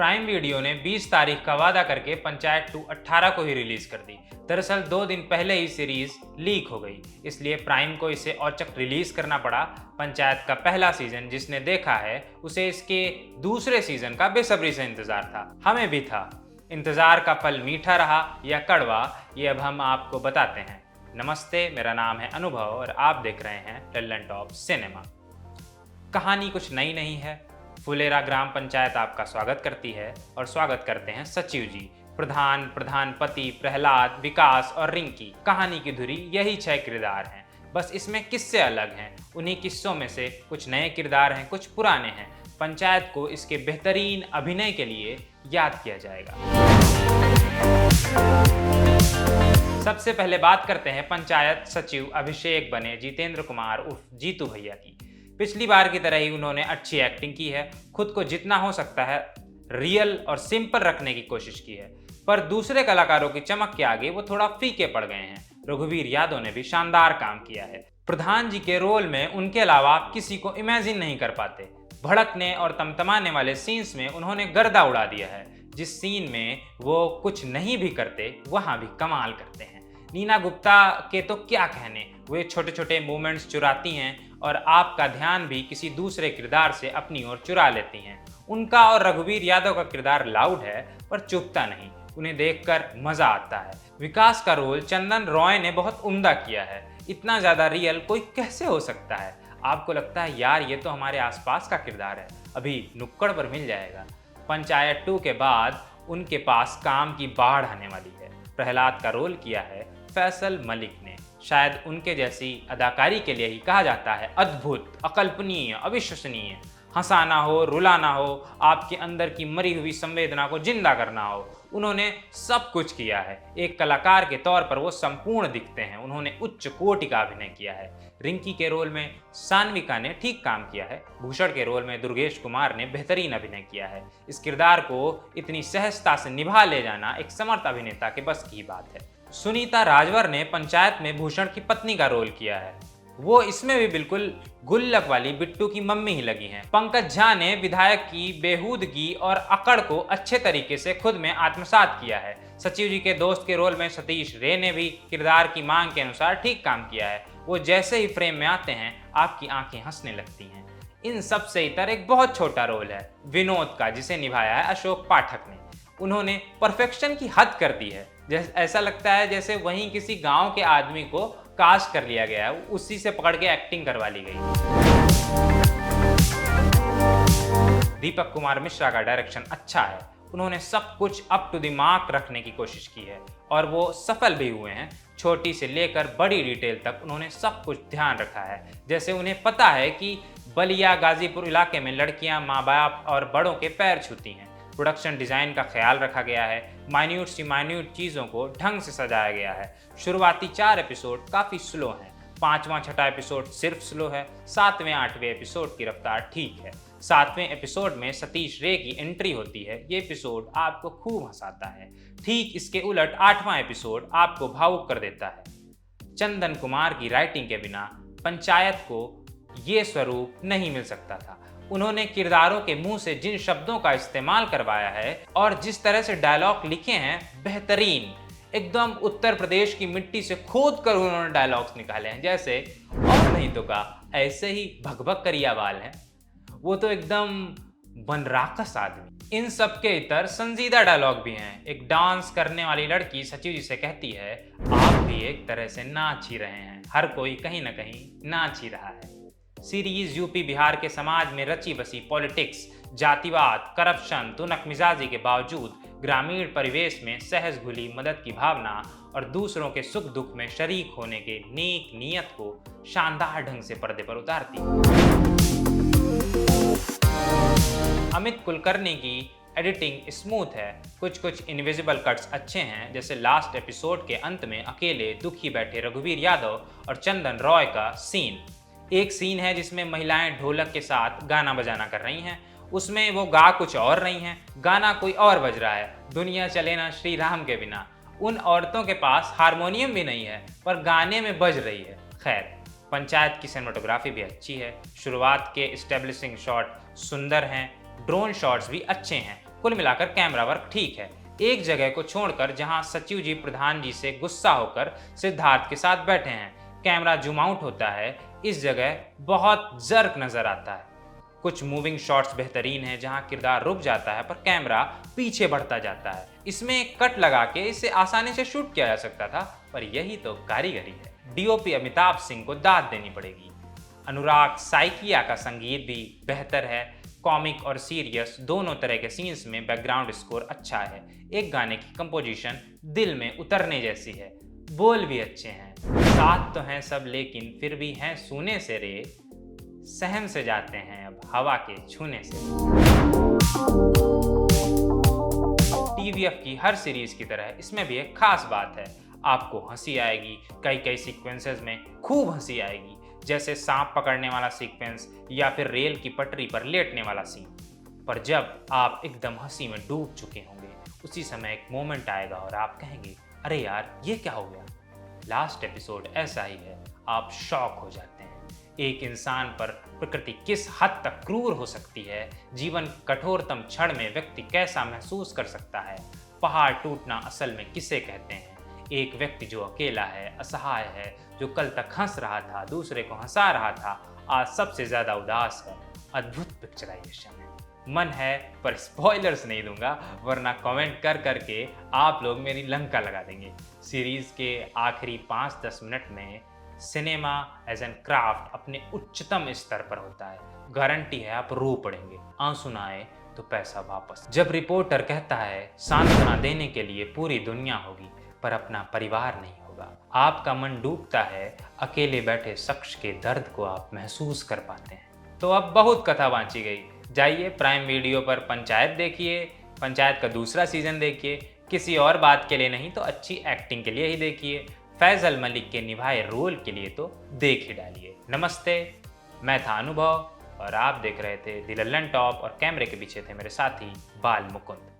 Prime video ने 20 तारीख का वादा करके पंचायत 2 18 को ही रिलीज कर दी। दरअसल 2 दिन पहले ही सीरीज लीक हो गई, इसलिए प्राइम को इसे औचक रिलीज करना पड़ा। पंचायत का पहला सीजन जिसने देखा है उसे इसके दूसरे सीजन का बेसब्री से इंतजार था। हमें भी था। इंतजार का फल मीठा रहा या कड़वा, ये अब हम आपको बताते हैं। नमस्ते, मेरा नाम है अनुभव और आप देख रहे हैं लल्लन टॉप सिनेमा। कहानी कुछ नई नहीं है। फुलेरा ग्राम पंचायत आपका स्वागत करती है और स्वागत करते हैं सचिव जी, प्रधान, प्रधानपति, प्रहलाद, विकास और रिंकी। कहानी की धुरी यही 6 किरदार हैं, बस इसमें किस्से अलग हैं। उन्हीं किस्सों में से कुछ नए किरदार हैं, कुछ पुराने हैं। पंचायत को इसके बेहतरीन अभिनय के लिए याद किया जाएगा। सबसे पहले बात करते हैं पंचायत सचिव अभिषेक बने जितेंद्र कुमार उर्फ जीतू भैया की। पिछली बार की तरह ही उन्होंने अच्छी एक्टिंग की है, खुद को जितना हो सकता है रियल और सिंपल रखने की कोशिश की है, पर दूसरे कलाकारों की चमक के आगे वो थोड़ा फीके पड़ गए हैं। रघुवीर यादव ने भी शानदार काम किया है। प्रधान जी के रोल में उनके अलावा आप किसी को इमेजिन नहीं कर पाते। भड़कने और तमतमाने वाले सीन्स में उन्होंने गर्दा उड़ा दिया है। जिस सीन में वो कुछ नहीं भी करते वहां भी कमाल करते हैं। नीना गुप्ता के तो क्या कहने, वे छोटे छोटे मूवमेंट्स चुराती हैं और आपका ध्यान भी किसी दूसरे किरदार से अपनी ओर चुरा लेती हैं। उनका और रघुवीर यादव का किरदार लाउड है पर चुभता नहीं, उन्हें देखकर मजा आता है। विकास का रोल चंदन रॉय ने बहुत उम्दा किया है। इतना ज्यादा रियल कोई कैसे हो सकता है? आपको लगता है यार ये तो हमारे आसपास का किरदार है, अभी नुक्कड़ पर मिल जाएगा। पंचायत 2 के बाद उनके पास काम की बाढ़ आने वाली है। प्रहलाद का रोल किया है फैसल मलिक ने। शायद उनके जैसी अदाकारी के लिए ही कहा जाता है अद्भुत, अकल्पनीय, अविश्वसनीय। हंसाना हो, रुलाना हो, आपके अंदर की मरी हुई संवेदना को जिंदा करना हो, उन्होंने सब कुछ किया है। एक कलाकार के तौर पर वो संपूर्ण दिखते हैं। उन्होंने उच्च कोटि का अभिनय किया है। रिंकी के रोल में सान्विका ने ठीक काम किया है। भूषण के रोल में दुर्गेश कुमार ने बेहतरीन अभिनय किया है। इस किरदार को इतनी सहजता से निभा ले जाना एक समर्थ अभिनेता के बस की बात है। सुनीता राजवर ने पंचायत में भूषण की पत्नी का रोल किया है। वो इसमें भी बिल्कुल गुल्लक वाली बिट्टू की मम्मी ही लगी हैं। पंकज झा ने विधायक की बेहूदगी और अकड़ को अच्छे तरीके से खुद में आत्मसात किया है। सचिव जी के दोस्त के रोल में सतीश रे ने भी किरदार की मांग के अनुसार ठीक काम किया है। वो जैसे ही फ्रेम में आते हैं आपकी आंखें हंसने लगती हैं। इन सब से इतर एक बहुत छोटा रोल है विनोद का, जिसे निभाया है अशोक पाठक ने। उन्होंने परफेक्शन की हद कर दी है। ऐसा लगता है जैसे वहीं किसी गांव के आदमी को कास्ट कर लिया गया है, उसी से पकड़ के एक्टिंग करवा ली गई। दीपक कुमार मिश्रा का डायरेक्शन अच्छा है। उन्होंने सब कुछ अप टू द मार्क रखने की कोशिश की है और वो सफल भी हुए हैं। छोटी से लेकर बड़ी डिटेल तक उन्होंने सब कुछ ध्यान रखा है। जैसे उन्हें पता है कि बलिया गाजीपुर इलाके में लड़कियां माँ बाप और बड़ों के पैर छूती हैं। प्रोडक्शन डिज़ाइन का ख्याल रखा गया है। माइन्यूट सी माइन्यूट चीज़ों को ढंग से सजाया गया है। शुरुआती 4 एपिसोड काफ़ी स्लो हैं। 5वां 6ठा एपिसोड सिर्फ स्लो है। 7वें 8वें एपिसोड की रफ्तार ठीक है। 7वें एपिसोड में सतीश रे की एंट्री होती है। ये एपिसोड आपको खूब हंसाता है। ठीक इसके उलट 8वां एपिसोड आपको भावुक कर देता है। चंदन कुमार की राइटिंग के बिना पंचायत को ये स्वरूप नहीं मिल सकता था। उन्होंने किरदारों के मुंह से जिन शब्दों का इस्तेमाल करवाया है और जिस तरह से डायलॉग लिखे हैं, बेहतरीन, एकदम उत्तर प्रदेश की मिट्टी से खोद कर उन्होंने डायलॉग्स निकाले हैं। जैसे और नहीं तो का ऐसे ही भगभग करिया वाल है, वो तो एकदम बनराकस आदमी। इन सब के इतर संजीदा डायलॉग भी हैं। एक डांस करने वाली लड़की सचिव जी से कहती है, आप भी एक तरह से नाच ही रहे हैं, हर कोई कहीं ना कहीं नाच ही रहा है। सीरीज यूपी बिहार के समाज में रची बसी पॉलिटिक्स, जातिवाद, करप्शन, तुनक मिजाजी के बावजूद ग्रामीण परिवेश में सहज घुली मदद की भावना और दूसरों के सुख दुख में शरीक होने के नेक नियत को शानदार ढंग से पर्दे पर उतारती। अमित कुलकर्णी की एडिटिंग स्मूथ है। कुछ इनविजिबल कट्स अच्छे हैं, जैसे लास्ट एपिसोड के अंत में अकेले दुखी बैठे रघुवीर यादव और चंदन रॉय का सीन। एक सीन है जिसमें महिलाएं ढोलक के साथ गाना बजाना कर रही हैं। उसमें वो गा कुछ और रही हैं, गाना कोई और बज रहा है। दुनिया चले ना श्री राम के बिना। उन औरतों के पास हारमोनियम भी नहीं है पर गाने में बज रही है। खैर, पंचायत की सिनेमेटोग्राफी भी अच्छी है। शुरुआत के एस्टेब्लिशिंग शॉट सुंदर हैं, ड्रोन शॉट्स भी अच्छे हैं। कुल मिलाकर कैमरा वर्क ठीक है। एक जगह को छोड़कर जहां सचिव जी प्रधान जी से गुस्सा होकर सिद्धार्थ के साथ बैठे हैं, कैमरा जूम आउट होता है, इस जगह बहुत जर्क नजर आता है। कुछ मूविंग शॉट्स बेहतरीन हैं जहां किरदार रुक जाता है पर कैमरा पीछे बढ़ता जाता है। इसमें एक कट लगा के इसे आसानी से शूट किया जा सकता था, पर यही तो कारीगरी है। डीओपी अमिताभ सिंह को दाद देनी पड़ेगी। अनुराग साइकिया का संगीत भी बेहतर है। कॉमिक और सीरियस दोनों तरह के सीन्स में बैकग्राउंड स्कोर अच्छा है। एक गाने की कंपोजिशन दिल में उतरने जैसी है। बोल भी अच्छे हैं। साथ तो हैं सब लेकिन फिर भी हैं सूने से रे, सहम से जाते हैं अब हवा के छूने से। टीवीएफ की हर सीरीज की तरह इसमें भी एक खास बात है। आपको हंसी आएगी, कई सीक्वेंसेस में खूब हंसी आएगी, जैसे सांप पकड़ने वाला सीक्वेंस या फिर रेल की पटरी पर लेटने वाला सीन। पर जब आप एकदम हंसी में डूब चुके होंगे, उसी समय एक मोमेंट आएगा और आप कहेंगे, अरे यार ये क्या हो गया। लास्ट एपिसोड ऐसा ही है, आप शॉक हो जाते हैं। एक इंसान पर प्रकृति किस हद तक क्रूर हो सकती है, जीवन कठोरतम क्षण में व्यक्ति कैसा महसूस कर सकता है। पहाड़ टूटना असल में किसे कहते हैं। एक व्यक्ति जो अकेला है, असहाय है, जो कल तक हंस रहा था, दूसरे को हंसा रहा था, आज सबसे ज्यादा उदास है। अद्भुत पिक्चराइजेशन है। मन है पर स्पॉयलर्स नहीं दूंगा, वरना कमेंट कर करके आप लोग मेरी लंका लगा देंगे। सीरीज के आखिरी 5-10 मिनट में सिनेमा एज एन क्राफ्ट अपने उच्चतम स्तर पर होता है। गारंटी है आप रो पड़ेंगे। आंसू ना आए तो पैसा वापस। जब रिपोर्टर कहता है सांत्वना देने के लिए पूरी दुनिया होगी पर अपना परिवार नहीं होगा, आपका मन डूबता है। अकेले बैठे शख्स के दर्द को आप महसूस कर पाते हैं। तो अब बहुत कथा बांची गई। जाइए प्राइम वीडियो पर पंचायत देखिए, पंचायत का दूसरा सीजन देखिए। किसी और बात के लिए नहीं तो अच्छी एक्टिंग के लिए ही देखिए। फैजल मलिक के निभाए रोल के लिए तो देख ही डालिए। नमस्ते, मैं था अनुभव और आप देख रहे थे दी लल्लन टॉप और कैमरे के पीछे थे मेरे साथी बाल मुकुंद।